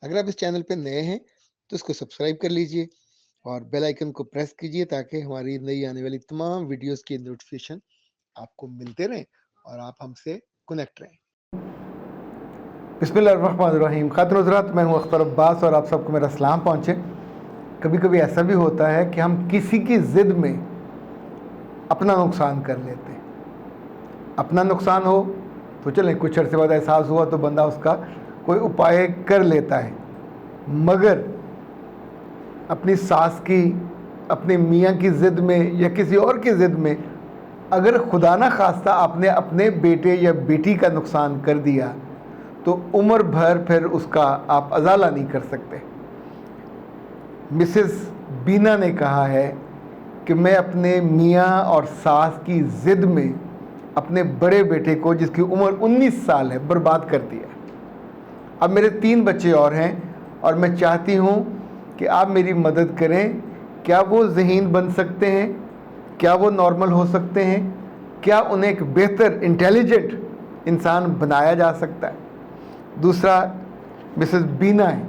अगर आप इस चैनल पे नए हैं तो इसको सब्सक्राइब कर लीजिए और बेल आइकन को प्रेस कीजिए ताकि हमारी नई आने वाली तमाम वीडियोस की नोटिफिकेशन आपको मिलते रहें और आप हमसे कनेक्ट रहें। बिस्मिल्लाहिर्रहमानिर्रहीम। खातिन हज़रात, मैं हूँ अख्तर अब्बास और आप सबको मेरा सलाम पहुँचे। कभी कभी ऐसा भी होता है कि हम किसी की ज़िद में अपना नुकसान कर लेते हैं। अपना नुकसान हो तो चलें, कुछ अर्से बाद एहसास हुआ तो बंदा उसका कोई उपाय कर लेता है, मगर अपनी सास की, अपने मियाँ की ज़िद में या किसी और की ज़िद में अगर खुदा ना खास्ता आपने अपने बेटे या बेटी का नुकसान कर दिया तो उम्र भर फिर उसका आप अजाला नहीं कर सकते। मिसेस बीना ने कहा है कि मैं अपने मियाँ और सास की ज़िद में अपने बड़े बेटे को, जिसकी उम्र 19 साल है, बर्बाद कर दिया। अब मेरे 3 बच्चे और हैं और मैं चाहती हूँ कि आप मेरी मदद करें। क्या वो ज़हीन बन सकते हैं? क्या वो नॉर्मल हो सकते हैं? क्या उन्हें एक बेहतर इंटेलिजेंट इंसान बनाया जा सकता है? दूसरा मिसेस बीना है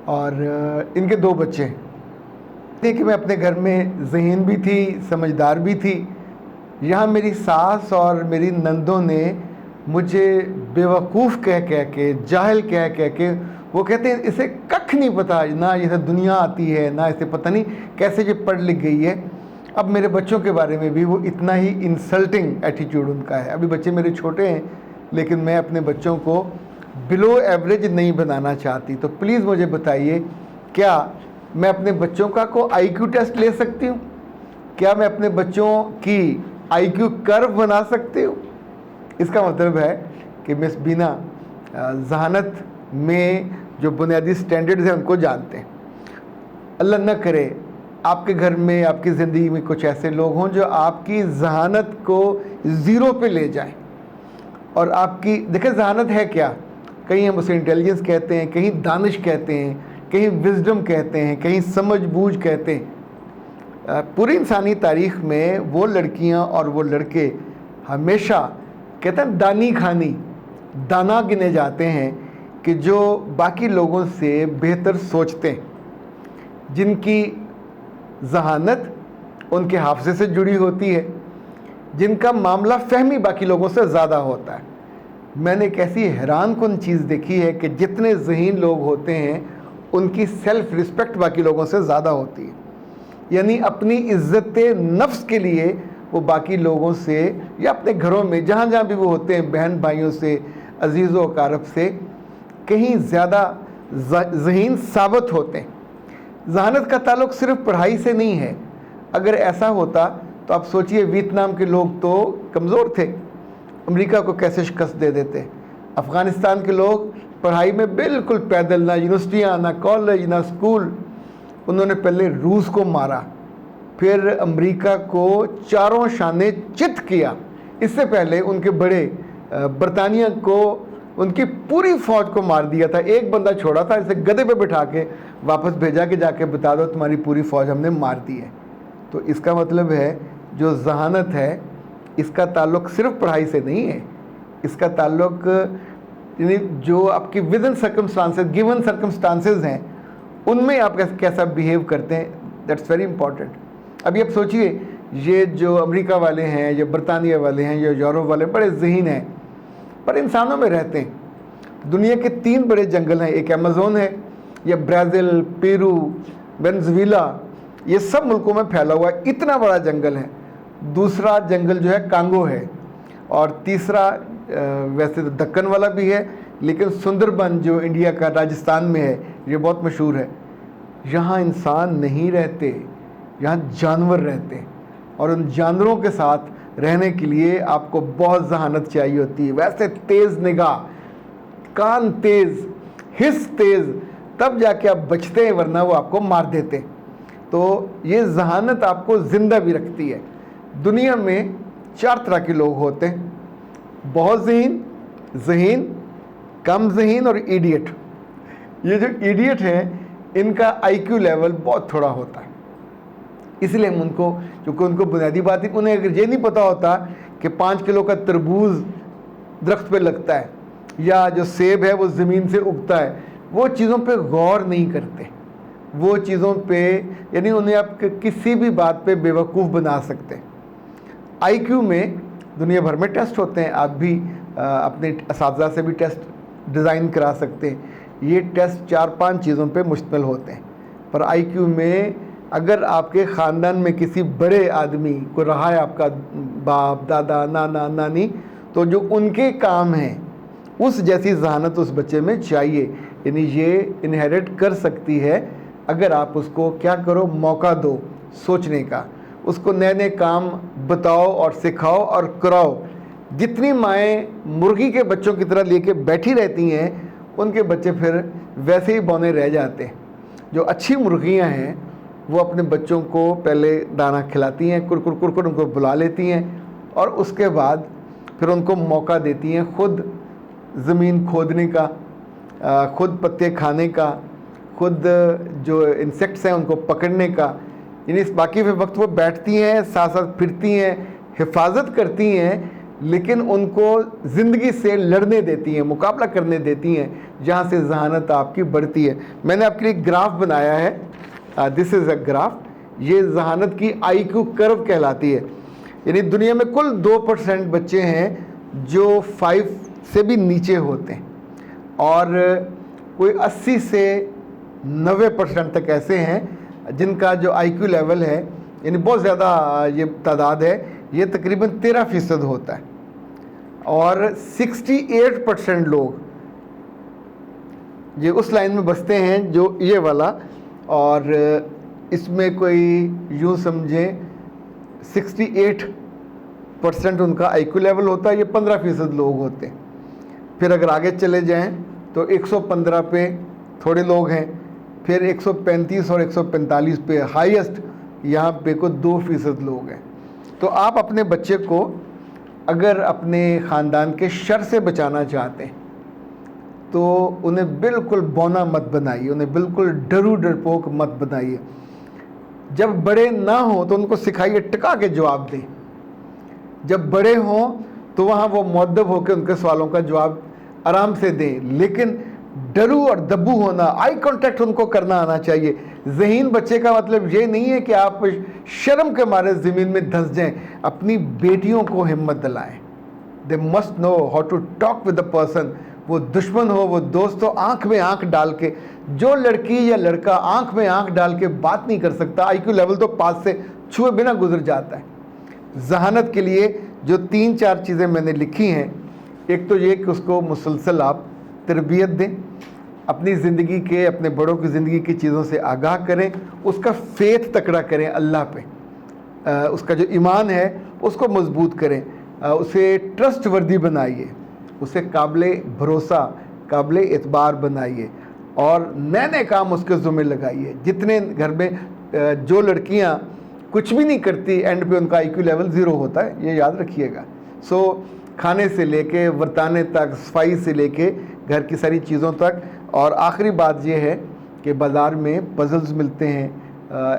और इनके 2 बच्चे हैं कि मैं अपने घर में ज़हीन भी थी, समझदार भी थी। यहाँ मेरी सास और मेरी नंदों ने मुझे बेवकूफ़ कह के, जाहिल कह के, वो कहते हैं इसे कख नहीं पता, ना इसे दुनिया आती है, ना इसे पता नहीं कैसे ये पढ़ लिख गई है। अब मेरे बच्चों के बारे में भी वो इतना ही इंसल्टिंग एटीट्यूड उनका है। अभी बच्चे मेरे छोटे हैं, लेकिन मैं अपने बच्चों को बिलो एवरेज नहीं बनाना चाहती। तो प्लीज़ मुझे बताइए, क्या मैं अपने बच्चों का को आईक्यू टेस्ट ले सकती हूँ? क्या मैं अपने बच्चों की आईक्यू कर्व बना सकती हूँ? इसका मतलब है कि मिस बीना जहानत में जो बुनियादी स्टैंडर्ड्स हैं उनको जानते हैं। अल्लाह न करे आपके घर में, आपकी ज़िंदगी में कुछ ऐसे लोग हों जो आपकी जहानत को ज़ीरो पे ले जाएं और आपकी, देखें जहानत है क्या? कहीं हम उसे इंटेलिजेंस कहते हैं, कहीं दानिश कहते हैं, कहीं विजडम कहते हैं, कहीं समझ बूझ कहते हैं। पूरी इंसानी तारीख़ में वो लड़कियां और वो लड़के हमेशा कहते हैं दानी खानी, दाना गिने जाते हैं कि जो बाकी लोगों से बेहतर सोचते हैं, जिनकी जहानत उनके हाफ़ज़े से जुड़ी होती है, जिनका मामला फ़हमी बाकी लोगों से ज़्यादा होता है। मैंने एक ऐसी हैरान कुन चीज़ देखी है कि जितने ज़हीन लोग होते हैं उनकी सेल्फ़ रिस्पेक्ट बाकी लोगों से ज़्यादा होती है। यानी अपनी इज़्ज़त नफ्स के लिए वो बाकी लोगों से या अपने घरों में जहाँ जहाँ भी वो होते हैं, बहन भाइयों से, अजीज़ व अकारब से कहीं ज़्यादा ज़हीन साबित होते हैं। जहानत का ताल्लुक़ सिर्फ पढ़ाई से नहीं है। अगर ऐसा होता तो आप सोचिए, वियतनाम के लोग तो कमज़ोर थे, अमेरिका को कैसे शिकस्त दे देते। अफ़गानिस्तान के लोग पढ़ाई में बिल्कुल पैदल, ना यूनिवर्सिटियाँ, ना कॉलेज, ना स्कूल। उन्होंने पहले रूस को मारा, फिर अमेरिका को चारों शाने चित किया। इससे पहले उनके बड़े बरतानिया को उनकी पूरी फ़ौज को मार दिया था। एक बंदा छोड़ा था, इसे गधे पे बिठा के वापस भेजा कि जाके बता दो तुम्हारी पूरी फ़ौज हमने मार दी है। तो इसका मतलब है जो जहानत है इसका ताल्लुक़ सिर्फ पढ़ाई से नहीं है। इसका ताल्लुक़ यानी जो आपकी विदिन सर्कमस्टांसेस, गिवन सर्कमस्टांसेस हैं, उनमें आप कैसा बिहेव करते हैं, दैट्स वेरी इंपॉर्टेंट। अभी आप सोचिए, ये जो अमेरिका वाले हैं, या बरतानिया वाले हैं, या यूरोप वाले बड़े ज़हीन हैं, पर इंसानों में रहते हैं। दुनिया के 3 बड़े जंगल हैं, एक अमेज़न है, या ब्राज़ील, पेरू, वेनेज़ुएला, ये सब मुल्कों में फैला हुआ इतना बड़ा जंगल है। दूसरा जंगल जो है कांगो है, और तीसरा वैसे तो दक्कन वाला भी है, लेकिन सुंदरबन जो इंडिया का राजस्थान में है, ये बहुत मशहूर है। यहाँ इंसान नहीं रहते, यहाँ जानवर रहते हैं, और उन जानवरों के साथ रहने के लिए आपको बहुत जहानत चाहिए होती है। वैसे तेज़ निगाह, कान तेज़, हिस्स तेज़, तब जाके आप बचते हैं, वरना वो आपको मार देते हैं। तो ये जहानत आपको ज़िंदा भी रखती है। दुनिया में 4 तरह के लोग होते हैं, बहुत ज़हीन, ज़हीन, कम ज़हीन और इडियट। ये जो इडियट हैं इनका आईक्यू लेवल बहुत थोड़ा होता है, इसलिए हम उनको, क्योंकि उनको बुनियादी बात है, उन्हें अगर ये नहीं पता होता कि 5 किलो का तरबूज दरख्त पे लगता है या जो सेब है वो ज़मीन से उगता है, वो चीज़ों पे गौर नहीं करते, वो चीज़ों पे, यानी उन्हें आप किसी भी बात पे बेवकूफ़ बना सकते। आईक्यू में दुनिया भर में टेस्ट होते हैं, आप भी अपने असातिज़ा से भी टेस्ट डिज़ाइन करा सकते हैं। ये टेस्ट 4-5 चीज़ों पे मुश्तमिल होते हैं, पर आईक्यू में अगर आपके ख़ानदान में किसी बड़े आदमी को रहा है, आपका बाप, दादा, नाना, नानी, तो जो उनके काम हैं उस जैसी जहानत उस बच्चे में चाहिए, यानी ये इनहेरिट कर सकती है अगर आप उसको क्या करो, मौका दो सोचने का, उसको नए नए काम बताओ और सिखाओ और कराओ। जितनी माएँ मुर्गी के बच्चों की तरह लेके बैठी रहती हैं, उनके बच्चे फिर वैसे ही बौने रह जाते हैं। जो अच्छी मुर्गियां हैं वो अपने बच्चों को पहले दाना खिलाती हैं, कुरकुर कुरकुर उनको बुला लेती हैं, और उसके बाद फिर उनको मौका देती हैं खुद ज़मीन खोदने का, खुद पत्ते खाने का, खुद जो इंसेक्ट्स हैं उनको पकड़ने का। यानी इस बाकी वक्त वो बैठती हैं, साथ साथ फिरती हैं, हिफाजत करती हैं, लेकिन उनको ज़िंदगी से लड़ने देती हैं, मुकाबला करने देती हैं, जहाँ से जहानत आपकी बढ़ती है। मैंने आपके लिए ग्राफ बनाया है, दिस इज़ अ ग्राफ। ये जहानत की आईक्यू कर्व कहलाती है। यानी दुनिया में कुल 2% बच्चे हैं जो 5 से भी नीचे होते हैं, और कोई 80 से 90% तक ऐसे हैं जिनका जो आईक्यू लेवल है, यानी बहुत ज़्यादा ये तादाद है, ये तकरीबन 13% होता है। और 68% लोग ये उस लाइन में बसते हैं जो ये वाला, और इसमें कोई यूँ समझें 68% उनका आईक्यू लेवल होता है, ये 15% लोग होते हैं। फिर अगर आगे चले जाएं तो 115 पे थोड़े लोग हैं, फिर 135 और 145 पे हाईएस्ट, यहाँ पे को 2% लोग हैं। तो आप अपने बच्चे को अगर अपने ख़ानदान के शर से बचाना चाहते हैं तो उन्हें बिल्कुल बौना मत बनाइए, उन्हें बिल्कुल डरू डरपोक मत बनाइए। जब बड़े ना हों तो उनको सिखाइए टिका के जवाब दें, जब बड़े हों तो वहाँ वो मुअद्दब होकर उनके सवालों का जवाब आराम से दें, लेकिन डरू और दब्बू होना, आई कांटेक्ट उनको करना आना चाहिए। ज़हीन बच्चे का मतलब ये नहीं है कि आप शर्म के मारे ज़मीन में धंस जाएं। अपनी बेटियों को हिम्मत दिलाएं, they must know how to talk with the person. वो दुश्मन हो, वो दोस्त हो, आँख में आँख डाल के, जो लड़की या लड़का आँख में आँख डाल के बात नहीं कर सकता, आईक्यू लेवल तो 5 से छुए बिना गुजर जाता है। जहानत के लिए जो 3-4 चीज़ें मैंने लिखी हैं, एक तो ये कि उसको मुसलसल आप तरबियत दें, अपनी ज़िंदगी के, अपने बड़ों की ज़िंदगी की चीज़ों से आगाह करें, उसका फेथ तकड़ा करें अल्लाह पे, उसका जो ईमान है उसको मजबूत करें, उसे ट्रस्टवर्दी बनाइए, उसे काबिल भरोसा, काबिल एतबार बनाइए, और नए नए काम उसके ज़ुम्मे लगाइए। जितने घर में जो लड़कियां कुछ भी नहीं करती, एंड पे उनका आईक्यू लेवल 0 होता है, ये याद रखिएगा। सो खाने से लेके वर्ताने तक, सफाई से लेके घर की सारी चीज़ों तक। और आखिरी बात ये है कि बाज़ार में पज़ल्स मिलते हैं,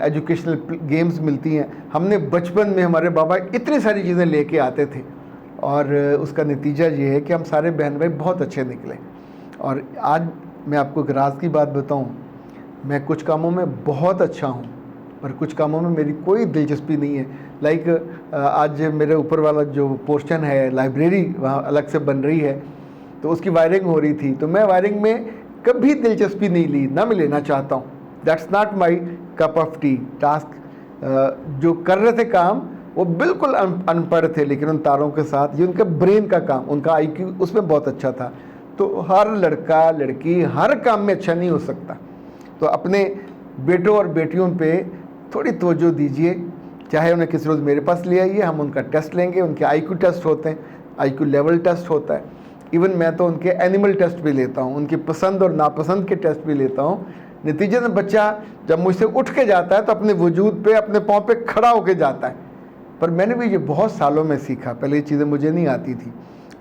एजुकेशनल गेम्स मिलती हैं। हमने बचपन में हमारे बाबा इतनी सारी चीज़ें लेके आते थे, और उसका नतीजा ये है कि हम सारे बहन भाई बहुत अच्छे निकले। और आज मैं आपको एक राज की बात बताऊं, मैं कुछ कामों में बहुत अच्छा हूं, पर कुछ कामों में मेरी कोई दिलचस्पी नहीं है। लाइक आज मेरे ऊपर वाला जो पोर्शन है, लाइब्रेरी वहाँ अलग से बन रही है, तो उसकी वायरिंग हो रही थी, तो मैं वायरिंग में कभी दिलचस्पी नहीं ली, ना मैं लेना चाहता हूँ। That's not my cup of T. Task जो कर रहे थे काम वो बिल्कुल अनपढ़ थे, लेकिन उन तारों के साथ ये उनका ब्रेन का काम, उनका आईक्यू उसमें बहुत अच्छा था। तो हर लड़का लड़की हर काम में अच्छा नहीं हो सकता। तो अपने बेटों और बेटियों पे थोड़ी तवज्जो दीजिए, चाहे उन्हें किसी रोज़ मेरे पास ले आइए, हम उनका टेस्ट लेंगे। उनके आईक्यू टेस्ट होते हैं, आईक्यू लेवल टेस्ट होता है, इवन मैं तो उनके एनिमल टेस्ट भी लेता हूँ, उनकी पसंद और नापसंद के टेस्ट भी लेता हूँ। नतीजे में बच्चा जब मुझसे उठ के जाता है तो अपने वजूद पे, अपने पाँव पे खड़ा होके जाता है। पर मैंने भी ये बहुत सालों में सीखा, पहले ये चीज़ें मुझे नहीं आती थी,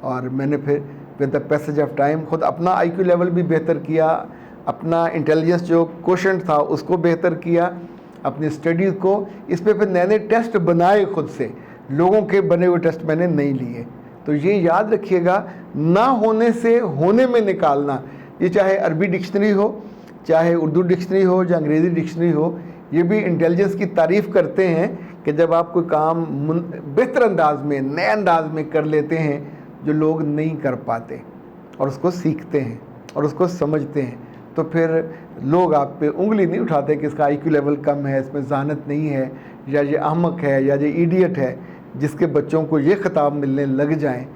और मैंने फिर with the passage of time खुद अपना आईक्यू लेवल भी बेहतर किया, अपना इंटेलिजेंस जो क्वोशेंट था उसको बेहतर किया, अपनी स्टडीज़ को, इस पर फिर नए नए टेस्ट बनाए खुद से। लोगों के बने हुए टेस्ट मैंने नहीं लिए। तो ये याद रखिएगा, ना होने से होने में निकालना, ये चाहे अरबी डिक्शनरी हो, चाहे उर्दू डिक्शनरी हो, या अंग्रेज़ी डिक्शनरी हो, ये भी इंटेलिजेंस की तारीफ़ करते हैं कि जब आप कोई काम बेहतर अंदाज में, नए अंदाज में कर लेते हैं जो लोग नहीं कर पाते, और उसको सीखते हैं और उसको समझते हैं, तो फिर लोग आप पे उंगली नहीं उठाते कि इसका IQ लेवल कम है, इसमें जहानत नहीं है, या ये अहमक है, या ये इडियट है। जिसके बच्चों को ये खिताब मिलने लग जाएं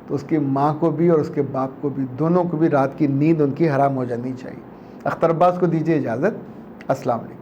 तो उसकी माँ को भी और उसके बाप को भी, दोनों को भी रात की नींद उनकी हराम हो जानी चाहिए। अख्तर अब्बास को दीजिए इजाज़त। अस्सलाम वालेकुम।